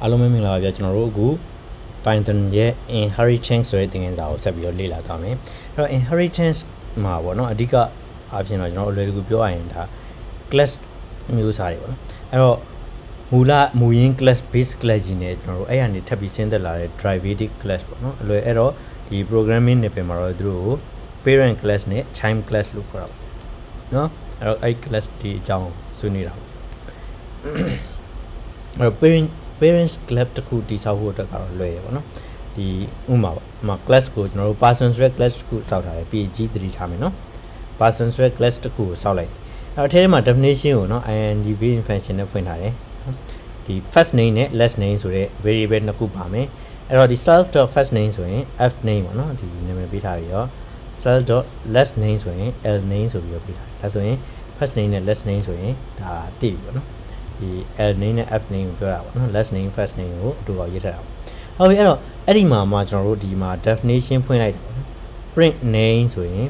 အားလုံးပဲမင်္ဂလာပါဗျာကျွန်တော်တို့အခု Python ရဲ့ inheritance ဆိုတဲ့သင်ခန်းစာကိုဆက်ပြီးတော့လေ့လာသွားမယ်အဲ့တော့ inheritance မှာပေါ့နော်အဓိကအားဖြင့်တော့ကျွန်တော်အလွယ်တကူပြောရရင်ဒါ class မျိုးစားတွေပေါ့နော်အဲ့တော့မူရင်း class base class ကြီးနဲ့ကျွန်တော်တို့အဲ့ရနေထပ်ပြီးဆင်းသက်လာတဲ့ derivative class ပေါ့နော်အလွယ်အဲ့တော့ဒီ programming နဲ့ပြင်မှာတော့သူတို့ကို parent class နဲ့ child class လို့ခေါ်တာပေါ့နော်အဲ့တော့အဲ့ class ဒီအကြောင်းဆွေးနွေးတာပေါ့အဲ့တော့ parents class တခုတိစောက်ဖို့အတွက်ကတော့လွယ်ရပါတော့ဒီဥမာပေါ့မှာ class ကိုကျွန်တော်တို့ person ဆိုတဲ့ class တခုစောက်ထားတယ် PG သတိထားမယ်နော် person ဆိုတဲ့ class တခုကိုစောက်လိုက်အဲ့တော့အထဲမှာ definition ကိုနော် ing function နဲ့ဖွင့်ထားတယ်ဒီ first name နဲ့ last name ဆိုတဲ့ variable နှစ်ခုပါမယ်အဲ့တော့ဒီ self.first name ဆိုရင် f name ပေါ့နော်ဒီနာမည်ပေးထားပြီးတော့ self.last name ဆိုရင် l name ဆိုပြီးတော့ပေးထားတယ်ဒါဆိုရင် first name နဲ့ last name ဆိုရင်ဒါသိပြီပေါ့နော်ဒီ l name နဲ့ f name ကိုပြောတာပေါ့နော် last name first name ကိုအတူတူရေးထားတာပေါ့ဟုတ်ပြီအဲ့တော့အဲ့ဒီမှာကျွန်တော်တို့ဒီမှာ definition ဖွင့်လိုက်တာပေါ့နော် print name ဆိုရင်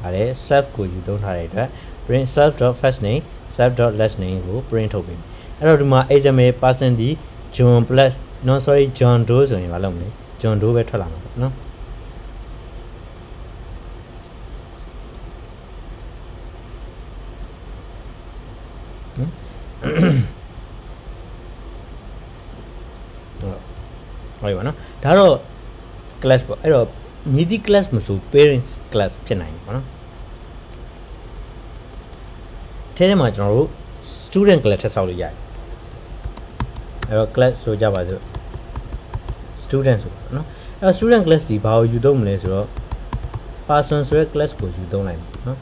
ဗါလဲ self ကိုယူသုံးထားတဲ့အတွက် print self.first name self.last name ကို print ထုတ်ပေးအဲ့တော့ဒီမှာ example person ဒီ John plus no sorry John Doe ဆိုရင်မလုပ်နဲ့ John Doe ပဲထွက်လာမှာပေါ့နော်ဟုတ်ပါနော်ဒါတော့ class ပေါ့အဲ့တော့ midi class မဆို parents class ဖြစ်နိုင်တယ်ပေါ့နော်ထဲထဲမှာကျွန်တော်တို့ student class ထပ်ဆောက်လို့ရတယ်အဲ့တော့ class ဆိုကြပါစို့ student ဆိုပါနော်အဲ့တော့ student class ဒီဘာကိုယူသုံးမလဲဆိုတော့ person ဆိုတဲ့ class ကိုယူသုံးလိုက်မယ်နော်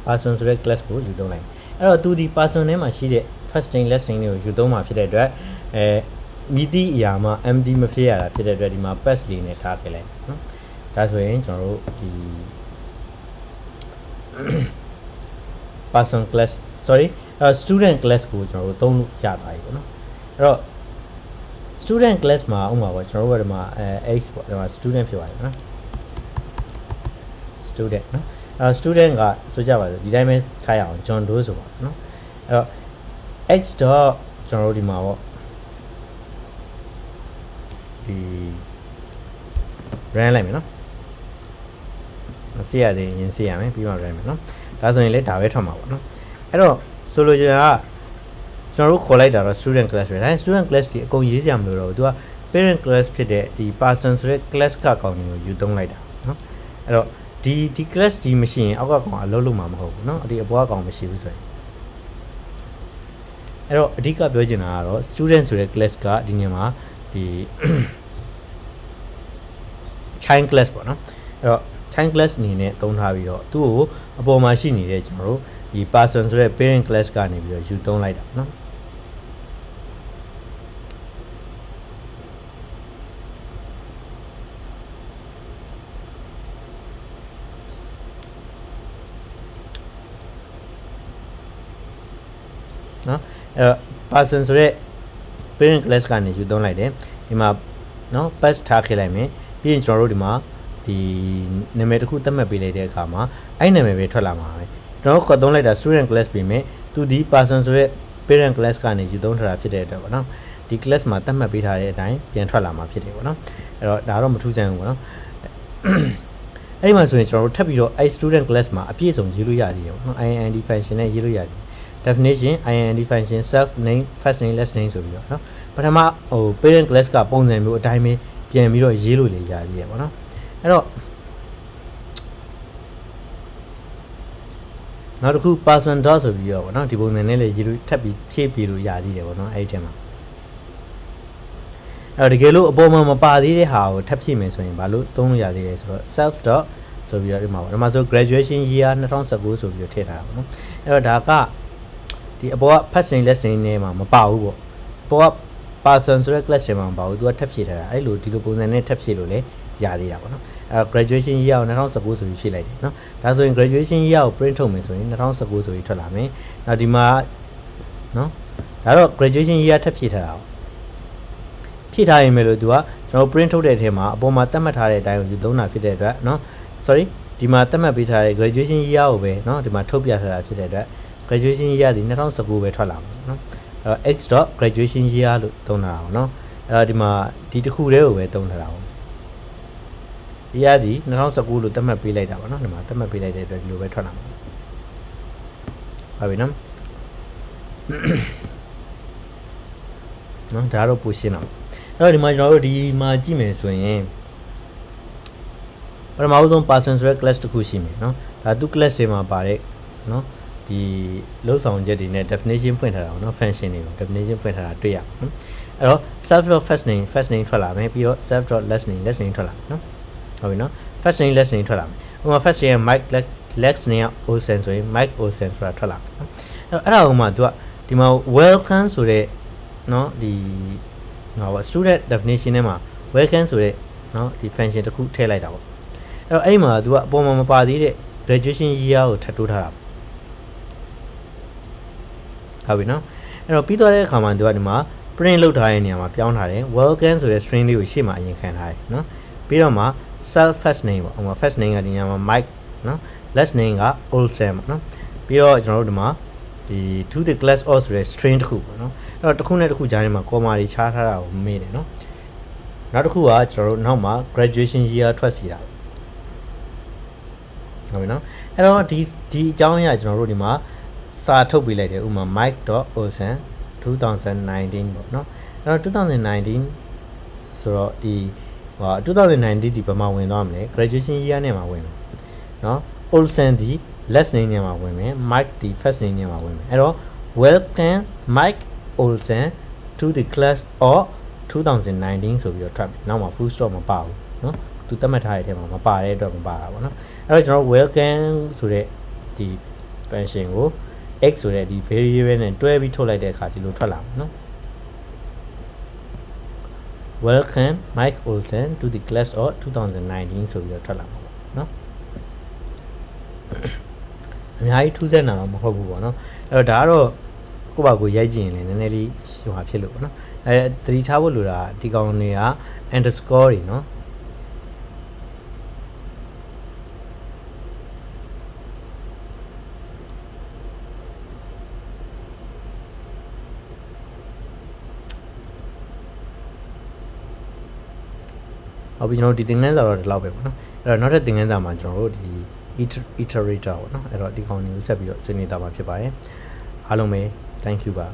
person ဆိုတဲ့ class ကိုယူသုံးလိုက်အဲ့တော့သူဒီ person ထဲမှာရှိတဲ့ first name last name တွေကိုယူသုံးမှာဖြစ်တဲ့အတွက်မိတိအရာမှာ empty မဖြစ်ရတာဖြစ်တဲ့အတွက်ဒီမှာ pass လေးနဲ့ထားခဲ့လိုက်နော်ဒါဆိုရင်ကျွန်တော်တို့ဒီ person class sorry student class ကိုကျွန်တော်တို့သုံးလို့ရသွားပြီပေါ့နော်အဲ့တော့ student class မှာဥပမာပေါ့ကျွန်တော်တို့ကဒီမှာx ပေါ့ဒီမှာ student ဖြစ်သွားပြီနော် student နော်အဲ့တော့ student ကဆိုကြပါစို့ဒီတိုင်းပဲထားရအောင် John Doe ဆိုပါနော်အဲ့တော့ x တော့ကျွန်တော်တို့ဒီမှာပေါ့ဒီ run လိုက်မယ်နော်မစီရသေးရင်စီရမယ်ပြီးမှ run မယ်နော်ဒါဆိုရင်လည်းဒါပဲထွက်မှာပေါ့နော်အဲ့တော့ဆိုလိုချင်တာကကျွန်တော်တို့ခေါ်လိုက်တာတော့ student class ပဲဒါ student class ဒီအကုန်ရေးစရာမလိုတော့ဘူးသူက parent class ဖြစ်တဲ့ဒီ person ဆိုတဲ့ class ကကောင်တွေကိုယူသုံးလိုက်တာနော်အဲ့တော့ဒီ class ဒီမရှိရင်အောက်ကကောင်အလုပ်လုပ်မှာမဟုတ်ဘူးနော်ဒီအပေါ်ကကောင်မရှိဘူးဆိုရင်အဲ့တော့အဓိကပြောချင်တာကတော့ student ဆိုတဲ့ class ကဒီနေရာမှာဒီ child class ပေါ့နော်အဲ့တော့ child class အနေနဲ့သုံးထားပြီးတော့သူ့ကိုအပေါ်မှာရှိနေတဲ့ကျွန်တော်တို့ဒီ person ဆိုတဲ့ parent class ကနေပြီးတော့ယူသုံးလိုက်တာနော်နော်အဲ့တော့ person ဆိုတဲ့ parent class ကနေယူသုံးလိုက်တယ်ဒီမှာနော် pass ထားခဲ့လိုက်မယ်ပြီးရင်ကျွန်တော်တို့ဒီမှာဒီနာမည်တစ်ခုသတ်မှတ်ပေးလိုက်တဲ့အခါမှာအဲ့နာမည်ပဲထွက်လာမှာပဲကျွန်တော်တို့ခေါ်သုံးလိုက်တာ student class ပြင်မယ်သူဒီ person ဆိုတဲ့ parent class ကနေယူသုံးထားတာဖြစ်တဲ့အတွက်ပေါ့နော်ဒီ class မှာသတ်မှတ်ပေးထားတဲ့အတိုင်းပြန်ထွက်လာမှာဖြစ်တယ်ပေါ့နော်အဲ့တော့ဒါတော့မထူးဆန်းဘူးပေါ့နော်အဲ့ဒီမှာဆိုရင်ကျွန်တော်တို့ထပ်ပြီးတော့အဲ့ student class မှာအပြည့်အစုံရေးလို့ရသေးတယ်ပေါ့နော် ing function နဲ့ရေးလို့ရတယ်definition ing function self name first name last name ဆိုပြီးတော့เนาะပထမဟို parent class ကပုံစံမျိုးအတိုင်းပဲပြန်ပြီးတော့ရေးလို့လေရသေးရပေါ့เนาะအဲ့တော့နောက်တစ်ခု person dot ဆိုပြီးတော့ပေါ့เนาะဒီပုံစံနဲ့လေရေးလို့ထပ်ပြီးဖြည့်ပြလို့ရသေးတယ်ပေါ့เนาะအဲ့ဒီထဲမှာအဲ့တော့တကယ်လို့အပေါ်မှာမပါသေးတဲ့ဟာကိုထပ်ဖြည့်မယ်ဆိုရင်ဘာလို့သုံးလို့ရသေးလဲဆိုတော့ self dot ဆိုပြီးတော့ဒီမှာပေါ့ဒီမှာဆို graduation year 2019ဆိုပြီးတော့ထည့်ထားတာပေါ့เนาะအဲ့တော့ဒါကဒီအပေါ်က first name last name နဲ့မှာမပါဘူးပေါ့အပေါ်က person ဆိုတဲ့ class ထဲမှာမပါဘူးသူကထပ်ဖြည့်ထားတာအဲ့လိုဒီလိုပုံစံနဲ့ထပ်ဖြည့်လို့လည်းရသေးတာပေါ့နော်အဲ့တော့ graduation year ကို2019ဆိုပြီးဖြည့်လိုက်တယ်နော်ဒါဆိုရင် graduation year ကို print ထုတ်မယ်ဆိုရင်2019ဆိုပြီးထွက်လာမယ်နောက်ဒီမှာနော်ဒါတော့ graduation year ထပ်ဖြည့်ထားတာဖြည့်ထားရင်မယ်လို့သူကကျွန်တော် print ထုတ်တဲ့အထဲမှာအပေါ်မှာသတ်မှတ်ထားတဲ့အတိုင်းကိုယူသုံးတာဖြစ်တဲ့အတွက်နော် sorry ဒီမှာသတ်မှတ်ပေးထားတဲ့ graduation year ကိုပဲနော်ဒီမှာထုတ်ပြထားတာဖြစ်တဲ့အတွက် graduation year ဒီ2019ပဲထွက်လာမှာနော် x dot graduation year လို့သုံးထားတာပေါ့နော်အဲ့တော့ဒီမှာဒီတစ်ခုတည်းကိုပဲသုံးထားတာပေါ့ year ဒီ2019လို့သတ်မှတ်ပေးလိုက်တာပေါ့နော်ဒီမှာသတ်မှတ်ပေးလိုက်တဲ့အတွက်ဒီလိုပဲထွက်လာမှာဟုတ်ပြီနော်နော်ဒါတော့ပိုရှင်းတော့အဲ့တော့ဒီမှာကျွန်တော်တို့ဒီမှာကြည့်မယ်ဆိုရင်ပထမဆုံး person ဆိုတဲ့ class တစ်ခုရှိမယ်နော်ဒါသူ class တွေမှာပါတဲ့နော်ဒီလောက်ဆောင်ချက်တွေနဲ့ definition ဖွင့်ထားတာပေါ့နော် function တွေကို definition ဖွင့်ထားတာတွေ့ရပါနော်အဲ့တော့ self dot first nameထွက်လာမယ်ပြီးတော့ self dot last name ထွက်လာမယ်နော်ဟုတ်ပြီနော် first name last name ထွက်လာမယ်ဥပမာ first name Mike last name Olsen ဆိုရင် Mike Olsen ဆိုတာထွက်လာမယ်နော်အဲ့ဒါဥမာသူကဒီမှာ welcome ဆိုတဲ့နော်ဒီဟော student definition ထဲမှာ welcome ဆိုတဲ့နော်ဒီ function တစ်ခုထည့်လိုက်တာပေါ့အဲ့တော့အဲ့မှာသူကအပေါ်မှာမပါသေးတဲ့ graduation year ကိုထပ်တိုးထားတာဟုတ်ပြီနော်အဲ့တော့ပြီးသွားတဲ့အခါမှာသူကဒီမှာ print လုပ်ထားတဲ့နေရာမှာပြောင်းထားတယ် welcome ဆိုတဲ့ string လေးကိုရှေ့မှာအရင်ခံထားတယ်နော်ပြီးတော့မှ self first name ပေါ့ဟိုမှာ first name ကဒီနေရာမှာ Mike နော် last name က Olsen ပေါ့နော်ပြီးတော့ကျွန်တော်တို့ဒီမှာဒီ to the class of ဆိုတဲ့ string တစ်ခုပေါ့နော်အဲ့တော့တစ်ခုနဲ့တစ်ခုကြားထဲမှာ comma တွေခြားထားတာကိုမေးတယ်နော်နောက်တစ်ခုကကျွန်တော်တို့နောက်မှာ graduation year ထွက်စီတာဟုတ်ပြီနော်အဲ့တော့ဒီအကြောင်းအရာကျွန်တော်တို့ဒီမှာစာထုတ်ပေးလိုက်တယ်ဥပမာ mike.olsen 2019ပေါ့နော်အဲ့တော့2019ဆိုတော့ဒီ2019ဒီဘယ်မှာဝင်သွားမလဲ graduation year နဲ့မှာဝင်မယ်နော် olsen ဒီ last name နဲ့မှာဝင်မယ် mike ဒီ first name နဲ့မှာဝင်မယ်အဲ့တော့ welcome mike olsen to the class of 2019ဆိုပြီးတော့ထွက်မယ်နောက်မှာ full stop မပါဘူးနော်သူသတ်မှတ်ထားတဲ့အထဲမှာမပါတဲ့အတွက်မပါတာပေါ့နော်အဲ့တော့ကျွန်တော် welcome ဆိုတဲ့ဒီ function ကို x ဆိုတဲ့ဒီ variable နဲ့တွဲပြီးထုတ်လိုက်တဲ့အခါဒီလိုထွက်လာမှာနော် welcome Mike Olsen to the class of 2019ဆိုပြီးတော့ထွက်လာမှာပေါ့နော်အများကြီးထူးဆန်းတာတော့မဟုတ်ဘူးပေါ့နော်အဲ့တော့ဒါကတော့ကိုယ့်ဘာကိုရိုက်ကြည့်ရင်လည်းနည်းနည်းလေးဟိုဟာဖြစ်လို့ပေါ့နော်အဲသတိထားဖို့လိုတာဒီကောင်တွေက underscore တွေနော်ဟုတ်ပြီကျွန်တော်ဒီသင်ခန်းစာတော့ဒီလောက်ပဲပေါ့နော်အဲ့တော့နောက်ထပ်သင်ခန်းစာမှာကျွန်တော်တို့ဒီ iterator ပေါ့နော်အဲ့တော့ဒီကောင်တွေကိုဆက်ပြီးတော့ဆွေးနွေးတာမှာဖြစ်ပါတယ်အားလုံးပဲ thank you ပါ